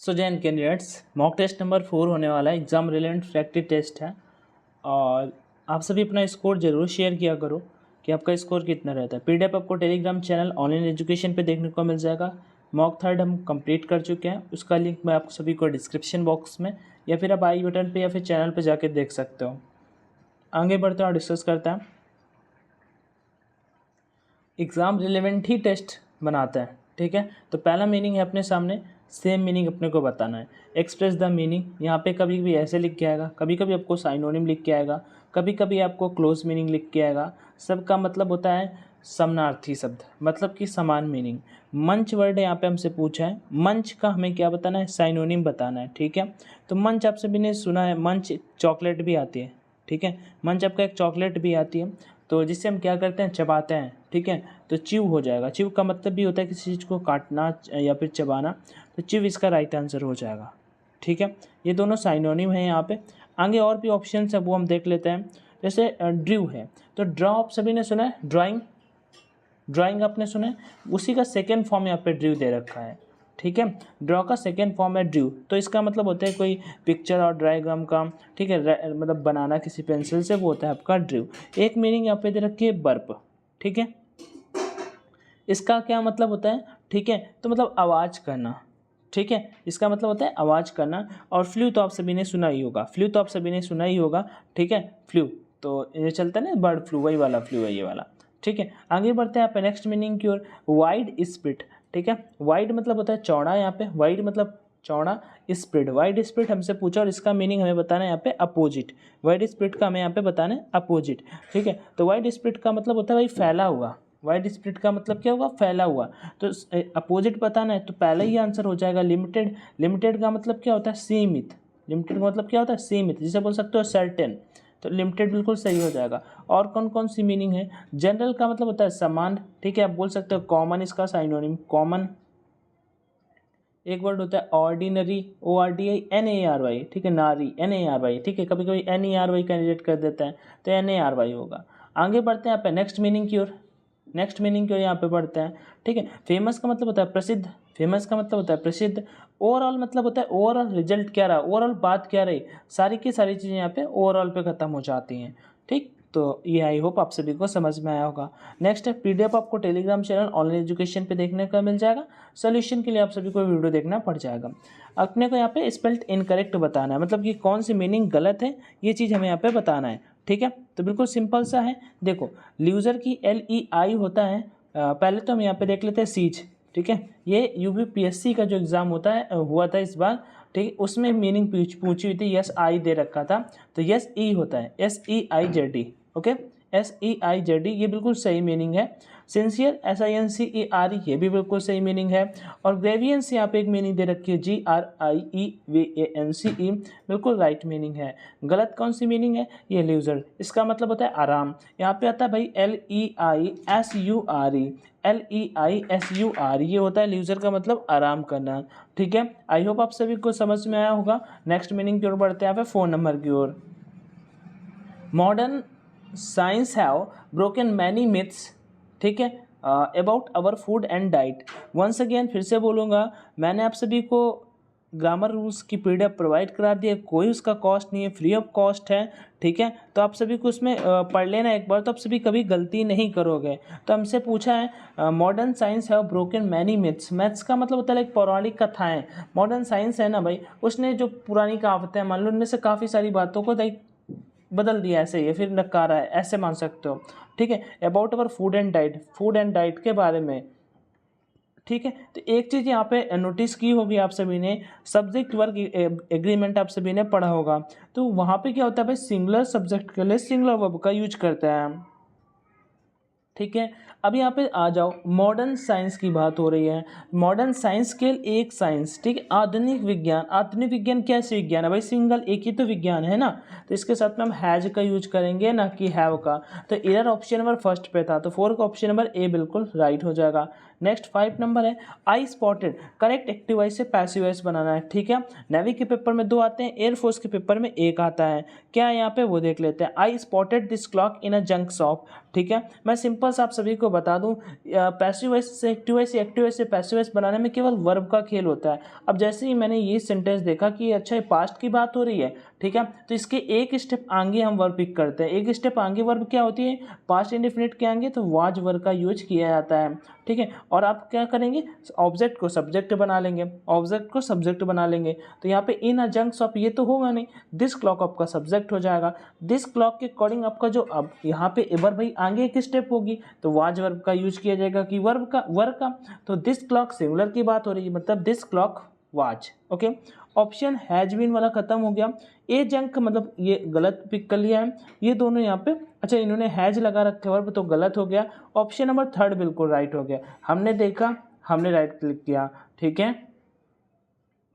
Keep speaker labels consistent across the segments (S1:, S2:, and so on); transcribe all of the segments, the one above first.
S1: सो जैन candidates, mock test number 4 होने वाला है। एग्ज़ाम रिलेवेंट प्रैक्टिस टेस्ट है और आप सभी अपना स्कोर जरूर शेयर किया करो कि आपका स्कोर कितना रहता है। पीडीएफ आपको टेलीग्राम चैनल ऑनलाइन एजुकेशन पे देखने को मिल जाएगा। मॉक थर्ड हम कंप्लीट कर चुके हैं, उसका लिंक मैं आप सभी को डिस्क्रिप्शन बॉक्स में या फिर आप आई बटन पे या फिर चैनल पे जाके देख सकते हो। आगे बढ़ते हैं और डिस्कस करते हैं। एग्ज़ाम रिलेवेंट ही टेस्ट बनाते हैं, ठीक है। तो पहला मीनिंग है अपने सामने, सेम मीनिंग अपने को बताना है। एक्सप्रेस द मीनिंग, यहाँ पे कभी कभी ऐसे लिख के आएगा, कभी कभी आपको साइनोनिम लिख के आएगा, कभी कभी आपको क्लोज मीनिंग लिख के आएगा। सबका मतलब होता है समानार्थी शब्द, मतलब कि समान मीनिंग। मंच वर्ड यहाँ पे हमसे पूछा है, मंच का हमें क्या बताना है, साइनोनिम बताना है, ठीक है। तो मंच आप सभी ने सुना है, मंच चॉकलेट भी आती है, ठीक है। मंच आपका एक चॉकलेट भी आती है, तो जिससे हम क्या करते हैं, चबाते हैं, ठीक है। तो च्यू हो जाएगा। च्यू का मतलब भी होता है किसी चीज़ को काटना या फिर चबाना, तो च्यू इसका राइट आंसर हो जाएगा, ठीक है। ये दोनों साइनोनिम है यहाँ पे। आगे और भी ऑप्शन है, वो हम देख लेते हैं। जैसे ड्रू है, तो ड्रॉ आप सभी ने सुना है, ड्राइंग, ड्राइंग आपने सुना है, उसी का सेकेंड फॉर्म यहाँ पे ड्रू दे रखा है, ठीक है। ड्रॉ का सेकेंड फॉर्म है ड्रू, तो इसका मतलब होता है कोई पिक्चर और डायग्राम का, ठीक है, मतलब बनाना किसी पेंसिल से, वो होता है आपका ड्रू। एक मीनिंग यहाँ पे दे रखी है बर्प, ठीक है। इसका क्या मतलब होता है, ठीक है, तो मतलब आवाज़ करना, ठीक है। इसका मतलब होता है आवाज़ करना। और फ्लू तो आप सभी ने सुना ही होगा, फ्लू तो आप सभी ने सुना ही होगा, ठीक है। फ्लू तो ये चलता है ना, बर्ड फ्लू, वही वाला फ्लू है ये वाला, ठीक है। आगे बढ़ते हैं आप नेक्स्ट मीनिंग की ओर। वाइड स्प्रिट, ठीक है। वाइड मतलब होता है चौड़ा, यहाँ पे वाइड मतलब चौड़ा। स्प्रिट, वाइड स्प्रिट हमसे पूछा और इसका मीनिंग हमें बताना है यहाँ पे अपोजिट। वाइड स्प्रिट का हमें यहाँ पे बताना है अपोजिट, ठीक है। तो वाइड स्प्रिट का मतलब होता है भाई फैला हुआ। वाइड स्प्रिट का मतलब क्या होगा, फैला हुआ। तो अपोजिट बताना है तो पहला ही आंसर हो जाएगा लिमिटेड। लिमिटेड का मतलब क्या होता है, सीमित। लिमिटेड का मतलब क्या होता है, सीमित, जिसे बोल सकते हो सर्टेन। तो लिमिटेड बिल्कुल सही हो जाएगा। और कौन कौन सी मीनिंग है, जनरल का मतलब होता है समान, ठीक है। आप बोल सकते हो कॉमन, इसका साइनोनिम कॉमन। एक वर्ड होता है ऑर्डिनरी, ORDINARY, ठीक है, नारी, NARY, ठीक है। कभी कभी NERY कैंडिडेट कर देता है, तो NARY होगा। आगे बढ़ते हैं आप नेक्स्ट मीनिंग की ओर। नेक्स्ट मीनिंग की ओर यहाँ पे बढ़ते हैं, ठीक है। फेमस का मतलब होता है प्रसिद्ध, फेमस का मतलब होता है प्रसिद्ध। ओवरऑल मतलब होता है ओवरऑल रिजल्ट क्या रहा, ओवरऑल बात क्या रही, सारी की सारी चीज़ें यहाँ पे ओवरऑल पे खत्म हो जाती हैं, ठीक। तो ये आई होप आप सभी को समझ में आया होगा। नेक्स्ट है पीडीएफ आपको टेलीग्राम चैनल ऑनलाइन एजुकेशन पे देखने का मिल जाएगा। सोल्यूशन के लिए आप सभी को वीडियो देखना पड़ जाएगा। अपने को यहाँ पे स्पेल्ड इनकरेक्ट बताना है, मतलब कि कौन सी मीनिंग गलत है, ये चीज़ हमें यहाँ पे बताना है, ठीक है। तो बिल्कुल सिंपल सा है। देखो, ल्यूज़र की LEI होता है। पहले तो हम यहाँ पे देख लेते हैं सीज, ठीक है। ये UPSC का जो एग्ज़ाम होता है, हुआ था इस बार, ठीक है। उसमें मीनिंग पूछी हुई थी, SI दे रखा था, तो SE होता है, SEIZD, ओके। SEIZD ये बिल्कुल सही मीनिंग है। सिंसियर, SINCERE, ये भी बिल्कुल सही मीनिंग है। और ग्रेवियंस यहाँ पे एक मीनिंग दे रखी है, GRIEVANCE, बिल्कुल राइट मीनिंग है। गलत कौन सी मीनिंग है, ये ल्यूजर, इसका मतलब होता है आराम। यहाँ पे आता है भाई LEISURE, LEISURE, ये होता है ल्यूजर का मतलब आराम करना, ठीक है। आई होप आप सभी को समझ में आया होगा। नेक्स्ट मीनिंग की ओर बढ़ते हैं यहाँ पे 4 नंबर की ओर। Modern science have broken many myths, ठीक है, about our food and diet. Once again फिर से बोलूँगा, मैंने आप सभी को ग्रामर रूल्स की PDF प्रोवाइड करा दी है, कोई उसका कॉस्ट नहीं है, फ्री ऑफ कॉस्ट है, ठीक है। तो आप सभी को उसमें पढ़ लेना एक बार, तो आप सभी कभी गलती नहीं करोगे। तो हमसे पूछा है modern science have broken many myths. Maths का मतलब होता है लाइक पौराणिक कथाएं। मॉडर्न साइंस है ना भाई, उसने जो पुरानी कहावतें मान लो, उनमें से काफ़ी सारी बातों को लाइक बदल दिया, ऐसे ही है, फिर नकारा है, ऐसे मान सकते हो, ठीक है। About our food and diet, food and diet के बारे में, ठीक है। तो एक चीज़ यहाँ पे नोटिस की होगी आप सभी ने, सब्जेक्ट वर्क एग्रीमेंट आप सभी ने पढ़ा होगा। तो वहाँ पे क्या होता है भाई, सिंगुलर सब्जेक्ट के लिए सिंगुलर वर्ब का यूज करते हैं, ठीक है। अब यहाँ पे आ जाओ, मॉडर्न साइंस की बात हो रही है। मॉडर्न साइंस के एक साइंस, ठीक है। आधुनिक विज्ञान, आधुनिक विज्ञान कैसे विज्ञान है भाई, सिंगल एक ही तो विज्ञान है ना, तो इसके साथ में हम हैज का यूज करेंगे ना कि हैव का। तो एरर ऑप्शन नंबर फर्स्ट पे था, तो 4 का ऑप्शन नंबर ए बिल्कुल राइट हो जाएगा। नेक्स्ट 5 नंबर है, आई स्पॉटेड, करेक्ट एक्टिव वॉइस से पैसिव वॉइस बनाना है, ठीक है। नेवी के पेपर में 2 आते हैं, एयरफोर्स के पेपर में 1 आता है। क्या है यहाँ पे वो देख लेते हैं। आई spotted this clock in a junk shop, ठीक है। मैं सिंपल सा आप सभी को बता दूं, पैसिव वॉइस से एक्टिव वॉइस, एक्टिव वॉइस से पैसिव वॉइस बनाने में केवल वर्ब का खेल होता है। अब जैसे ही मैंने ये सेंटेंस देखा कि अच्छा ये पास्ट की बात हो रही है, ठीक है, तो इसके एक स्टेप आगे हम वर्ब पिक करते हैं। एक स्टेप आगे वर्ब क्या होती है, पास्ट इंडेफिनिट के आगे तो वाज वर्ब का यूज किया जाता है, ठीक है। और आप क्या करेंगे, ऑब्जेक्ट को सब्जेक्ट बना लेंगे, ऑब्जेक्ट को सब्जेक्ट बना लेंगे। तो यहाँ पे इन अ जंक्स ऑफ ये तो होगा नहीं, दिस क्लॉक आपका सब्जेक्ट हो जाएगा। दिस क्लॉक के अकॉर्डिंग आपका जो अब यहाँ पे वर्ब भाई आगे एक स्टेप होगी तो वाज वर्ब का यूज किया जाएगा कि वर्ब का। तो दिस क्लॉक सिंगुलर की बात हो रही है, मतलब this clock was. Okay, option has been वाला खत्म हो गया। ए जंक मतलब ये गलत पिक कर लिया है, ये दोनों यहाँ पे, अच्छा इन्होंने हैज लगा रखे वर्ब तो गलत हो गया। ऑप्शन नंबर 3 बिल्कुल राइट हो गया। हमने देखा, हमने राइट क्लिक किया, ठीक है।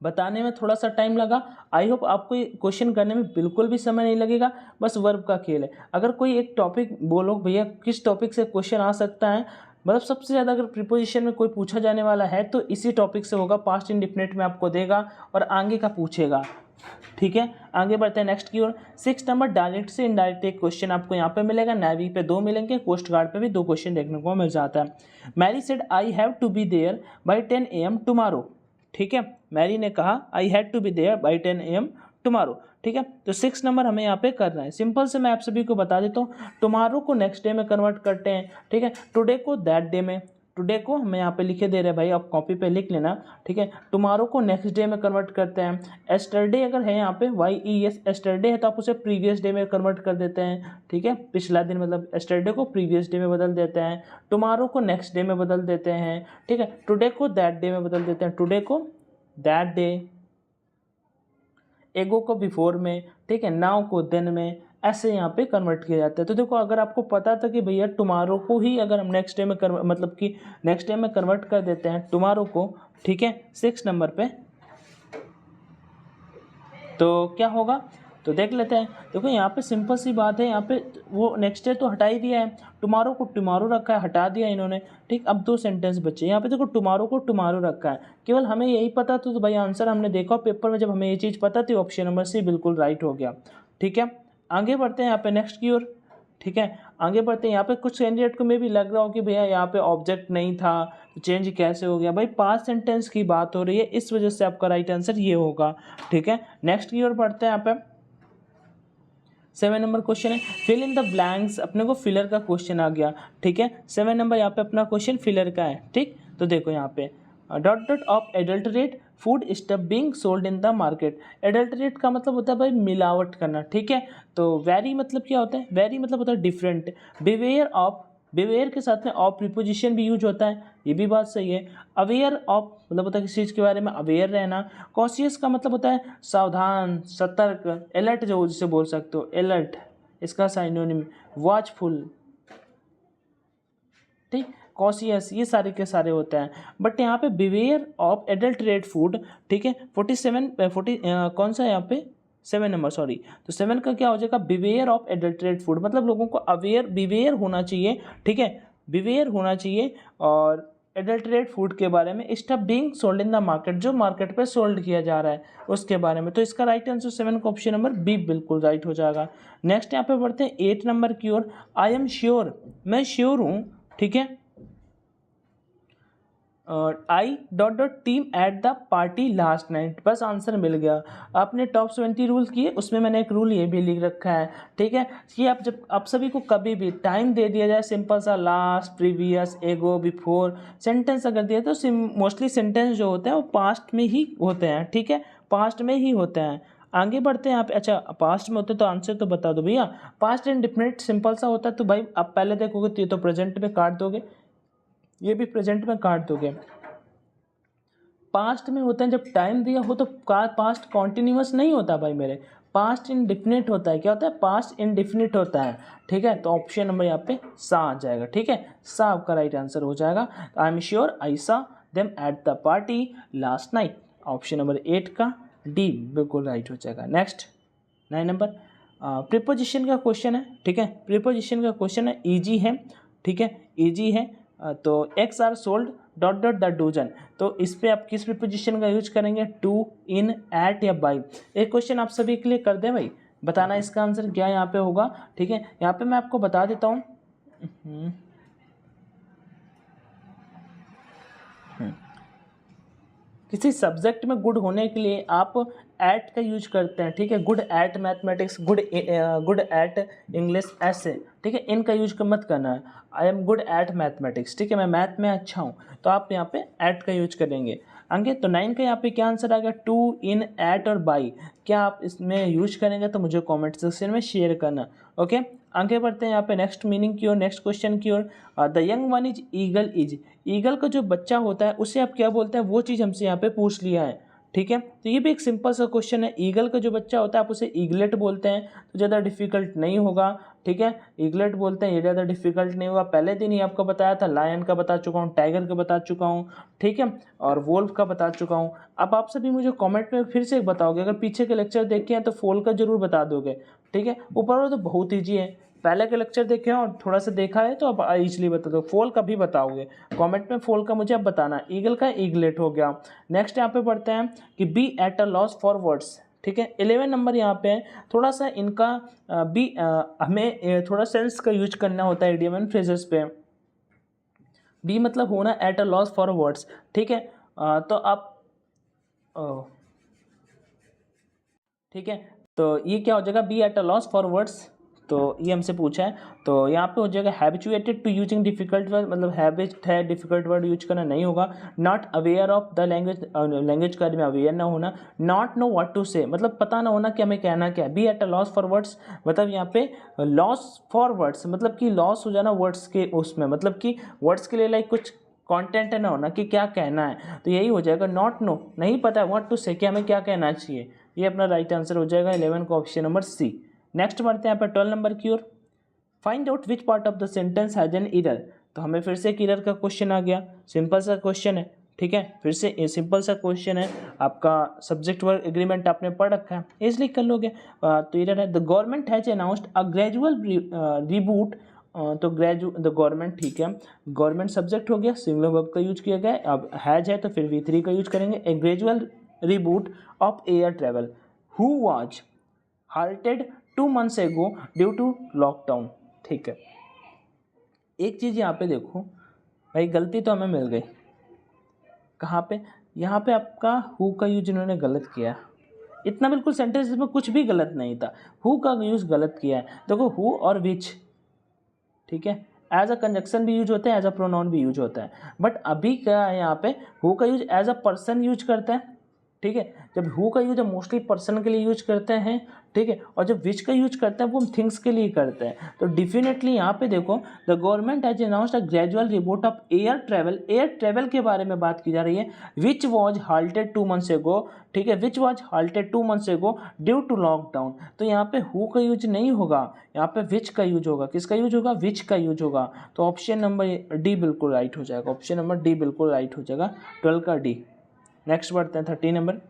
S1: बताने में थोड़ा सा टाइम लगा, आई होप आपको ये क्वेश्चन करने में बिल्कुल भी समय नहीं लगेगा, बस वर्ब का खेल है। अगर कोई एक टॉपिक बोलो भैया किस टॉपिक से क्वेश्चन आ सकता है, मतलब सबसे ज़्यादा अगर प्रीपोजिशन में कोई पूछा जाने वाला है तो इसी टॉपिक से होगा, पास्ट इंडेफिनिट में आपको देगा और आगे का पूछेगा, ठीक है। आगे बढ़ते हैं नेक्स्ट की ओर। 6 नंबर डायरेक्ट से इनडायरेक्ट एक क्वेश्चन आपको यहाँ पे मिलेगा, नेवी पे 2 मिलेंगे, कोस्ट गार्ड पे भी 2 क्वेश्चन देखने को मिल जाता है। Mary said I have to be there by 10 AM tomorrow, ठीक है। मैरी ने कहा I had to be there by 10 AM tomorrow, ठीक है। तो 6 नंबर हमें यहाँ पे करना है। सिंपल से मैं आप सभी को बता देता हूँ, टुमारो को नेक्स्ट डे में कन्वर्ट करते हैं, ठीक है। टुडे को दैट डे में, टुडे को हमें यहाँ पे लिखे दे रहे हैं भाई, आप कॉपी पे लिख लेना, ठीक है। टुमारो को नेक्स्ट डे में कन्वर्ट करते हैं। एस्टरडे अगर है यहाँ पे YES एस्टरडे है तो आप उसे प्रीवियस डे में कन्वर्ट कर देते हैं, ठीक है। पिछला दिन मतलब एस्टरडे को प्रीवियस डे में बदल देते हैं, टुमारो को नेक्स्ट डे में बदल देते हैं, ठीक है। टुडे को दैट डे में बदल देते हैं, टुडे को दैट डे, एगो को बिफोर में, ठीक है, नाउ को देन में, ऐसे यहाँ पे कन्वर्ट किया जाता है। तो देखो अगर आपको पता था कि भैया टुमारो को ही अगर हम नेक्स्ट डे में मतलब कि नेक्स्ट डे में कन्वर्ट कर देते हैं टुमारो को, ठीक है, 6 नंबर पे, तो क्या होगा, तो देख लेते हैं। देखो यहाँ पे सिंपल सी बात है, यहाँ पे वो नेक्स्ट डे तो हटा ही दिया है, टुमारो को टुमारो रखा है, हटा दिया इन्होंने, ठीक। अब 2 सेंटेंस बचे यहाँ पे, देखो टुमारो को टुमारो रखा है, केवल हमें यही पता तो भाई आंसर हमने देखा पेपर में, जब हमें ये चीज़ पता थी ऑप्शन नंबर C बिल्कुल राइट हो गया, ठीक है। आगे बढ़ते हैं यहाँ पे नेक्स्ट की ओर, ठीक है। आगे बढ़ते हैं, यहाँ पे कुछ कैंडिडेट को मे भी लग रहा हो कि भैया यहाँ पे ऑब्जेक्ट नहीं था, चेंज कैसे हो गया, भाई पास्ट सेंटेंस की बात हो रही है, इस वजह से आपका राइट आंसर ये होगा, ठीक है। नेक्स्ट की ओर बढ़ते हैं, यहाँ पे 7 नंबर क्वेश्चन है, फिल इन द ब्लैंक्स, अपने को फिलर का क्वेश्चन आ गया, ठीक है। 7 नंबर यहाँ पे अपना क्वेश्चन फिलर का है, ठीक। तो देखो यहाँ पे dot dot of adulterate food stuff being sold in the market. Adulterate का मतलब होता है भाई मिलावट करना, ठीक है। तो वेरी मतलब क्या होता है, वेरी मतलब होता है डिफरेंट। बिवेयर ऑफ, बिवेयर के साथ में ऑफ प्रीपोजिशन भी यूज होता है, ये भी बात सही है। अवेयर ऑफ मतलब होता है किसी चीज़ के बारे में अवेयर रहना। कॉशियस का मतलब होता है सावधान, सतर्क, अलर्ट जो जिसे बोल सकते हो, अलर्ट इसका साइनोनिम, वॉचफुल, ठीक। कॉशियस ये सारे के सारे होते हैं, बट यहाँ पे बिवेयर ऑफ एडल्टरेट फूड, ठीक है। 40 कौन सा है यहाँ पे 7 नंबर, सॉरी। तो 7 का क्या हो जाएगा, बिवेयर ऑफ एडल्टरेट फूड, मतलब लोगों को अवेयर बिवेयर होना चाहिए, ठीक है, बिवेयर होना चाहिए और एडल्टरेट फूड के बारे में, stuff being sold in the market, जो मार्केट पे सोल्ड किया जा रहा है उसके बारे में। तो इसका राइट आंसर 7 का ऑप्शन नंबर B बिल्कुल राइट हो जाएगा। नेक्स्ट यहाँ पे बढ़ते हैं 8 नंबर की ओर। आई एम श्योर, मैं श्योर हूँ, ठीक है। I dot dot team at the party last night, बस आंसर मिल गया। आपने टॉप 20 रूल्स किए, उसमें मैंने एक रूल ये भी लिख रखा है, ठीक है। कि आप जब आप सभी को कभी भी टाइम दे दिया जाए, सिंपल सा लास्ट, प्रीवियस, एगो, बिफोर, सेंटेंस अगर दिया तो मोस्टली सेंटेंस जो होते हैं वो पास्ट में ही होते हैं, ठीक है, पास्ट में ही होते हैं। आगे बढ़ते हैं यहाँ पे, अच्छा पास्ट में होते तो आंसर तो बता दो भैया। पास्ट इंडेफिनिट सिंपल सा होता है, तो भाई आप पहले देखोगे तो ये तो प्रेजेंट में काट दोगे, ये भी प्रेजेंट में काट दोगे। पास्ट में होता है जब टाइम दिया हो तो पास्ट कॉन्टिन्यूस नहीं होता भाई मेरे, पास्ट इंडिफिनिट होता है। क्या होता है, पास्ट इंडिफिनिट होता है, ठीक है। तो ऑप्शन नंबर यहाँ पे सा आ जाएगा, ठीक है, सा आपका राइट आंसर हो जाएगा। आई एम श्योर आई सा them at the party last night, option number 8 का D बिल्कुल राइट हो जाएगा। नेक्स्ट 9 नंबर प्रीपोजिशन का क्वेश्चन है, ठीक है। प्रीपोजिशन का क्वेश्चन है, ईजी है, ठीक है, ईजी है। तो X are sold dot dot the dozen, तो इस पर आप किस प्रीपोजिशन का यूज करेंगे, टू, इन, एट या बाई। एक क्वेश्चन आप सभी के लिए कर दें भाई, बताना इसका आंसर क्या यहाँ पे होगा, ठीक है। यहाँ पे मैं आपको बता देता हूँ, हम्म, किसी सब्जेक्ट में गुड होने के लिए आप एट का यूज करते हैं, ठीक है। Good at mathematics, good at English, ऐसे, ठीक है। इनका यूज मत करना है। I am good at mathematics, ठीक है, मैं मैथ में अच्छा हूँ, तो आप यहाँ पे एट का यूज करेंगे। अंकित, तो 9 का यहाँ पे क्या आंसर आ गया? टू, इन, एट और बाई। क्या आप इसमें यूज करेंगे तो मुझे कॉमेंट सेक्शन में शेयर करना, ओके। आगे बढ़ते हैं यहाँ पे नेक्स्ट मीनिंग की ओर, नेक्स्ट क्वेश्चन की ओर। The young one is eagle is, eagle का जो बच्चा होता है उसे आप क्या बोलते हैं, वो चीज़ हमसे यहाँ पे पूछ लिया है, ठीक है। तो ये भी एक सिंपल सा क्वेश्चन है। ईगल का जो बच्चा होता है आप उसे ईगलेट बोलते हैं, तो ज़्यादा डिफिकल्ट नहीं होगा, ठीक है। ईगलेट बोलते हैं, ये ज़्यादा डिफिकल्ट नहीं होगा। पहले दिन ही आपको बताया था, लायन का बता चुका हूँ, टाइगर का बता चुका हूँ, ठीक है, और वोल्फ का बता चुका हूँ। अब आप सभी मुझे कमेंट में फिर से बताओगे, अगर पीछे के लेक्चर देखे हैं तो फोल का जरूर बता दोगे, ठीक है। ऊपर वाला तो बहुत ईजी है, पहले के लेक्चर देखे हैं और थोड़ा सा देखा है तो अब इजली बता दो। फोल का भी बताओगे, कमेंट में फोल का मुझे अब बताना। ईगल का ईगलेट हो गया। नेक्स्ट यहाँ पे पढ़ते हैं कि be at a loss for words, ठीक है। 11 नंबर यहाँ पे है। थोड़ा सा इनका हमें थोड़ा सेंस का यूज करना होता है इडियम एंड फ्रेजेस पे। बी मतलब होना, eight a loss for words, ठीक है। तो आप ठीक है, तो ये क्या हो जाएगा? Be at a loss for words, तो ये हमसे पूछा है, तो यहाँ पे हो जाएगा habituated to using difficult word, मतलब हैबिट है डिफिकल्ट वर्ड यूज करना, नहीं होगा। Not aware of the language, language के बारे में अवेयर ना होना। नॉट नो व्हाट टू से, मतलब पता ना होना कि हमें कहना क्या है। Be at a loss for words मतलब यहाँ पे लॉस फॉर वर्ड्स मतलब कि लॉस हो जाना वर्ड्स के उसमें, मतलब कि वर्ड्स के लिए लाइक कुछ कंटेंट ना होना कि क्या कहना है, तो यही हो जाएगा। नॉट नो, नहीं पता है, व्हाट टू से, कि हमें क्या कहना चाहिए, ये अपना राइट आंसर हो जाएगा 11 का ऑप्शन नंबर सी। नेक्स्ट बढ़ते हैं यहाँ पर 12 नंबर की ओर। Find out which part of the sentence has an error, तो हमें फिर से एक एरर का क्वेश्चन आ गया। सिंपल सा क्वेश्चन है, ठीक है, फिर से सिंपल सा क्वेश्चन है। आपका सब्जेक्ट वर्क एग्रीमेंट आपने पढ़ रखा है, इसलिए कर लोगे। तो एरर है, the government has announced a gradual reboot, तो द गवर्नमेंट, ठीक है, गवर्नमेंट सब्जेक्ट हो गया, सिंगुलर वर्ब का यूज किया गया है। अब हैज है तो फिर V3 का यूज करेंगे। A gradual reboot of air travel who was halted 2 months ago due to lockdown, ठीक है। एक चीज़ यहाँ पे देखो भाई, गलती तो हमें मिल गई, कहाँ पे? यहाँ पे आपका हु का यूज इन्होंने गलत किया। इतना बिल्कुल सेंटेंस में कुछ भी गलत नहीं था, हु का यूज गलत किया है। देखो हु और विच, ठीक है, एज अ कंजक्शन भी यूज होता है, एज अ प्रोनाउन भी यूज होता है। बट अभी क्या है, यहाँ पे हु का use as a person use करता है, ठीक है। जब हु का यूज मोस्टली पर्सन के लिए यूज करते हैं, ठीक है, और जब विच का यूज करते हैं वो हम थिंग्स के लिए करते हैं। तो डेफिनेटली यहाँ पे देखो, the government has announced a gradual reboot of air travel, air travel के बारे में बात की जा रही है। विच वॉज हाल्टेड 2 months एगो, ठीक है, विच वॉज हाल्टेड 2 months एगो ड्यू टू लॉकडाउन। तो यहाँ पे हु का यूज नहीं होगा, यहाँ पे विच का यूज होगा। किसका यूज होगा? विच का यूज होगा। तो ऑप्शन नंबर डी बिल्कुल राइट हो जाएगा, ऑप्शन नंबर डी बिल्कुल राइट हो जाएगा, 12 का डी। नेक्स्ट बढ़ते हैं 13 number.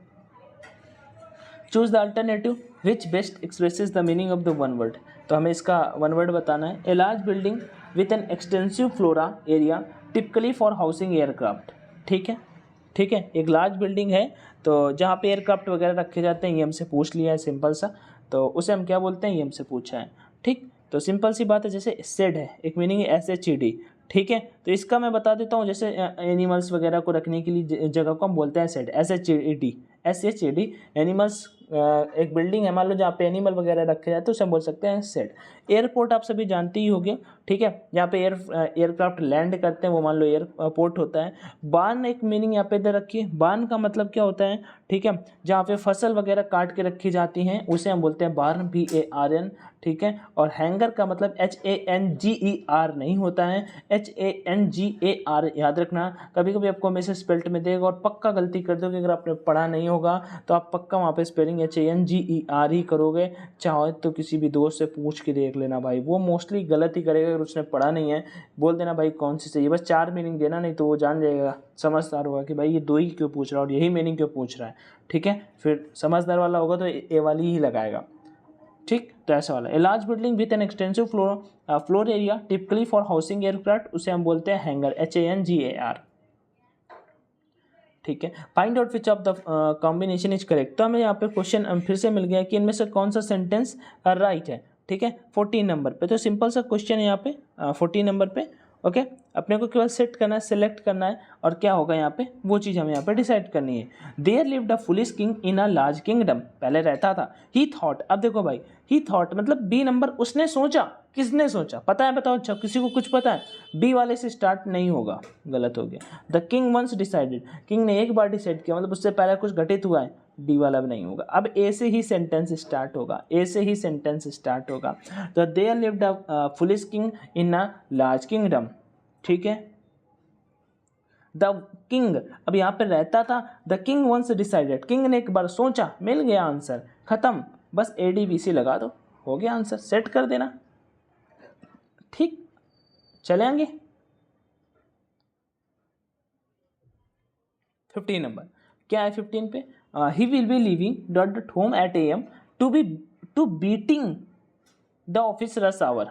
S1: Choose the alternative which best expresses the meaning of the one word, तो हमें इसका वन वर्ड बताना है। A large building with an extensive flora area typically for housing aircraft, ठीक है, ठीक है, एक लार्ज बिल्डिंग है तो जहाँ पे एयरक्राफ्ट वगैरह रखे जाते हैं, ये हमसे पूछ लिया है सिंपल सा, तो उसे हम क्या बोलते हैं, ये हमसे पूछा है, ठीक। तो सिंपल सी बात है, जैसे सेड है, एक मीनिंग है SHED, ठीक है। तो इसका मैं बता देता हूँ, जैसे एनिमल्स वगैरह को रखने के लिए जगह को हम बोलते हैं सेड, SHED एनिमल्स। एक बिल्डिंग है मान लो जहाँ पे एनिमल वगैरह रखे जाते हैं, उसे हम बोल सकते हैं सेड। एयरपोर्ट आप सभी जानते ही होंगे, ठीक है, जहाँ पे एयरक्राफ्ट लैंड करते हैं वो मान लो एयरपोर्ट होता है। बार्न एक मीनिंग यहाँ पे दे रखी है, बार्न का मतलब क्या होता है, ठीक है, जहाँ पे फसल वगैरह काट के रखी जाती हैं उसे हम बोलते हैं बार्न, BARN, ठीक है। और हैंगर का मतलब HANGER नहीं होता है, HANGAR, याद रखना। कभी कभी आपको हमेशा स्पेल्ट में देगा और पक्का गलती कर दोगे, अगर आपने पढ़ा नहीं होगा तो आप पक्का वहाँ पे स्पेलिंग HANGER ही करोगे। चाहो तो किसी भी दोस्त से पूछ के देख लेना भाई, वो मोस्टली गलत ही करेगा अगर उसने पढ़ा नहीं है। बोल देना भाई कौन सी चाहिए, बस 4 मीनिंग देना, नहीं तो वो जान जाएगा, समझदार होगा कि भाई ये 2 ही क्यों पूछ रहा है और यही मीनिंग क्यों पूछ रहा है, ठीक है। फिर समझदार वाला होगा तो ए वाली ही लगाएगा, ठीक। तो ऐसा वाला, a large building with an extensive floor area typically for housing aircraft, उसे हम बोलते हैं हैंगर, HANGAR, ठीक है। Find out which of the combination is correct, तो हमें यहाँ पे क्वेश्चन फिर से मिल गया कि इनमें से कौन सा सेंटेंस राइट है, ठीक है 14 नंबर पे। तो सिंपल सा क्वेश्चन है यहाँ पे 14 नंबर पे। ओके, अपने को केवल सेट करना है, सिलेक्ट करना है और क्या होगा यहाँ पे वो चीज़ हमें यहाँ पे डिसाइड करनी है। There lived a foolish king in a large kingdom, पहले रहता था। ही थॉट, अब देखो भाई ही थॉट मतलब बी नंबर, उसने सोचा, किसने सोचा पता है, बताओ। अच्छा किसी को कुछ पता है? बी वाले से स्टार्ट नहीं होगा, गलत हो गया। The king once decided, king ने एक बार डिसाइड किया, मतलब उससे पहले कुछ घटित हुआ है, डी वाला भी नहीं होगा। अब ए से ही सेंटेंस स्टार्ट होगा, ए से ही सेंटेंस स्टार्ट होगा। तो there lived a foolish king in a large kingdom, ठीक है। द किंग, अब यहाँ पे रहता था। The king once decided, king ने एक बार सोचा, मिल गया आंसर, खत्म। बस ADBC लगा दो, हो गया आंसर, सेट कर देना। ठीक, चले आएंगे 15 नंबर। क्या है 15 पे? He will be living dot dot home at AM to beating the office rush hour,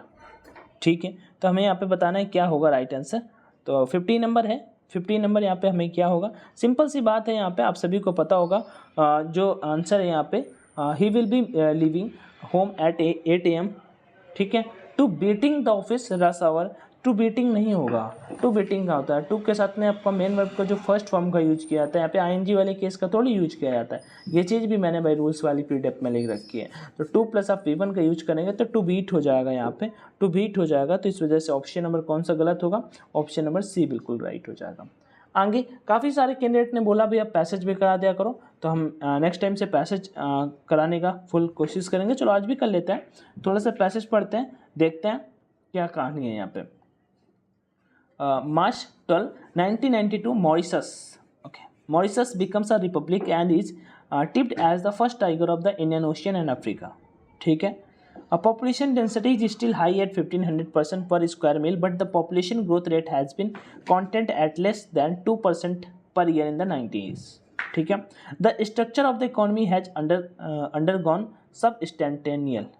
S1: ठीक है। तो हमें यहाँ पे बताना है क्या होगा राइट आंसर। तो 15 नंबर है, 15 नंबर यहाँ पे हमें क्या होगा, सिंपल सी बात है, यहाँ पे आप सभी को पता होगा जो आंसर है यहाँ पे he will be living home at 8 AM, ठीक है, to beating the office rush hour. To beating नहीं होगा, टू बीटिंग का होता है, टू के साथ में आपका मेन वर्ब का जो फर्स्ट फॉर्म का यूज किया जाता है, यहाँ पे ING वाले केस का थोड़ी यूज किया जाता है। ये चीज़ भी मैंने भाई रूल्स वाली PDF में लिख रखी है। तो टू प्लस आप V1 का यूज करेंगे तो टू बीट हो जाएगा, यहाँ पे टू बीट हो जाएगा। तो इस वजह से ऑप्शन नंबर कौन सा गलत होगा, ऑप्शन नंबर C बिल्कुल राइट हो जाएगा। आगे काफ़ी सारे कैंडिडेट ने बोला भी आप पैसेज भी करा दिया करो, तो हम नेक्स्ट टाइम से पैसेज कराने का फुल कोशिश करेंगे। चलो आज भी कर लेते हैं, थोड़ा सा पैसेज पढ़ते हैं, देखते हैं क्या कहानी है यहाँ पे। March 12, 1992, Mauritius. Okay, Mauritius becomes a republic and is tipped as the first tiger of the Indian Ocean and Africa. ठीक है, a population density is still high at 1500% per square mile, but the population growth rate has been constant at less than 2% per year in the 90s. ठीक है, the structure of the economy has undergone substantial.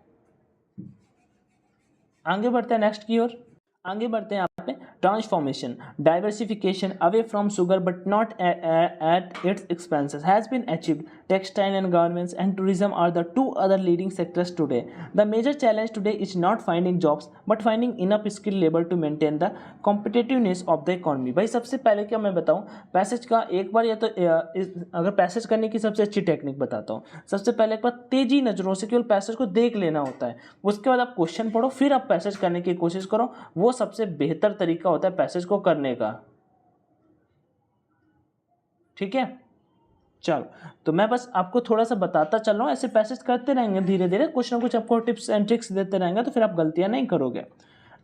S1: आगे बढ़ते हैं next की ओर, आगे बढ़ते हैं यहाँ पे transformation, diversification away from sugar but not at its expenses has been achieved. Textile and garments and tourism are the two other leading sectors today. The major challenge today is not finding jobs but finding enough skill labour to maintain the competitiveness of the economy. भाई सबसे पहले क्या मैं बताऊँ passage का एक बार, या तो अगर पैसेज करने की सबसे अच्छी टेक्निक बताता हूँ। सबसे पहले एक बार तेजी नज़रों से केवल पैसेज को देख लेना होता है, उसके बाद आप क्वेश्चन पढ़ो, फिर आप पैसेज करने की कोशिश करो, वो सबसे बेहतर तरीका होता है पैसेज को करने का। ठीक है, चलो तो मैं बस आपको थोड़ा सा बताता चल रहा हूँ, ऐसे पैसेज करते रहेंगे धीरे धीरे, कुछ ना कुछ आपको टिप्स एंड ट्रिक्स देते रहेंगे, तो फिर आप गलतियां नहीं करोगे।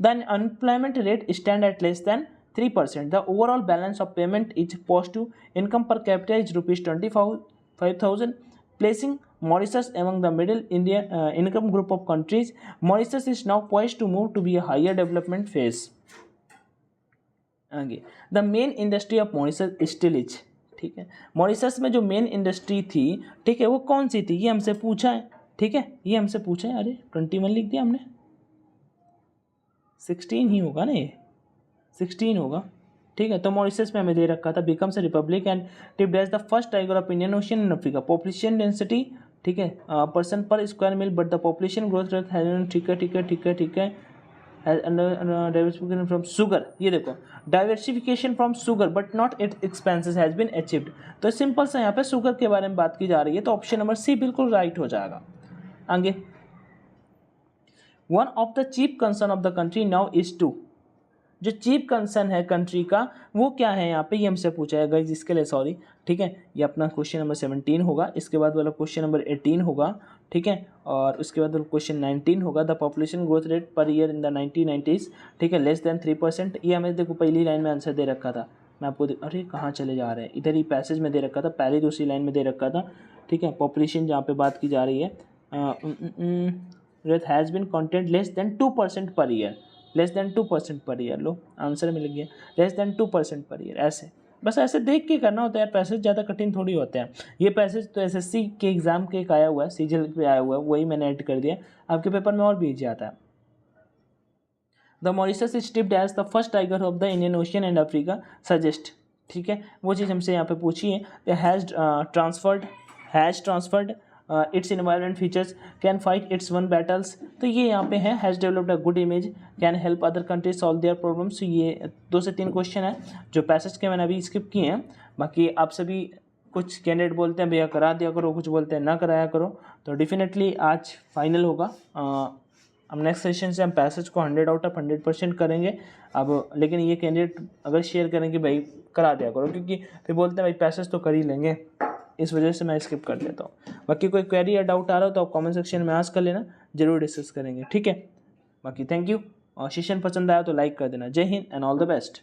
S1: The unemployment rate stand at less than 3%। The overall balance of payment is positive. Income per capita is ₹25,000, placing Mauritius among the middle income group of countries. Mauritius is now poised to move to be a higher development phase. आगे the main industry of Mauritius still is, ठीक है, Mauritius में जो main industry थी, ठीक है, वो कौन सी थी, ये हमसे पूछा है, ठीक है, ये हमसे पूछा है। अरे 21 लिख दिया हमने, 16 ही होगा ना, ये 16 होगा, ठीक है। तो मॉरिशस में हमें दे रखा था becomes a republic and tipped as the first tiger of Indian Ocean and Africa. Population density, ठीक है, person per square mile, but the population growth rate has, ठीक है ठीक है ठीक है ठीक है, डाइवर्सिफिकेशन फ्रॉम शुगर, ये देखो diversification from sugar but not its expenses has been achieved. तो सिंपल सा यहाँ पे शुगर के बारे में बात की जा रही है, तो ऑप्शन नंबर C बिल्कुल राइट हो जाएगा। आगे one of the chief concern of the country now is to, जो चीफ कंसर्न है कंट्री का वो क्या है यहाँ पे, ये हमसे पूछा है गाइस, इसके लिए सॉरी, ठीक है, ये अपना क्वेश्चन नंबर 17 होगा, इसके बाद वाला क्वेश्चन नंबर 18 होगा, ठीक है, और उसके बाद वाला क्वेश्चन 19 होगा। The population growth rate per year in the 1990s, ठीक है, लेस देन 3%। ये हमें देखो पहली लाइन में आंसर दे रखा था, मैं आपको अरे कहाँ चले जा रहे हैं, इधर ही पैसेज में दे रखा था, पहली दूसरी लाइन में दे रखा था, ठीक है। पॉपुलेशन जहाँ पे बात की जा रही है, rate has been content less than 2% per year, less than 2% per year, low answer मिल गया, लेस देन 2% पर ईयर। ऐसे बस ऐसे देख के करना होता है यार, पैसेज ज़्यादा कठिन थोड़ी होते हैं। ये पैसेज तो SSC के एग्जाम के एक आया हुआ है, CGL पे आया हुआ है, वही मैंने ऐड कर दिया, आपके पेपर में और भी इजी आता है। The Mauritius is tipped as the first tiger of the Indian Ocean and Africa suggest, ठीक है, वो चीज़ हमसे यहाँ पे पूछी है। Has transferred its environment features, can fight its own battles. तो ये यहाँ पे है, has developed a good image, can help other countries solve their problems. ये 2 से 3 क्वेश्चन है जो पैसेज के मैंने अभी स्किप किए हैं। बाकी आप सभी, कुछ कैंडिडेट बोलते हैं भैया करा दिया करो, कुछ बोलते हैं ना कराया करो, तो डेफिनेटली आज फाइनल होगा। अब नेक्स्ट सेशन से हम पैसेज को 100 आउट ऑफ 100% करेंगे। अब लेकिन ये कैंडिडेट अगर शेयर करेंगे भाई करा दिया करो, क्योंकि फिर बोलते हैं भाई पैसेज तो कर ही लेंगे, इस वजह से मैं स्किप कर देता हूँ। बाकी कोई क्वेरी या डाउट आ रहा हो तो आप कमेंट सेक्शन में आस्क कर लेना, जरूर डिस्कस करेंगे, ठीक है। बाकी थैंक यू, और सेशन पसंद आया तो लाइक कर देना। जय Hind and all the best.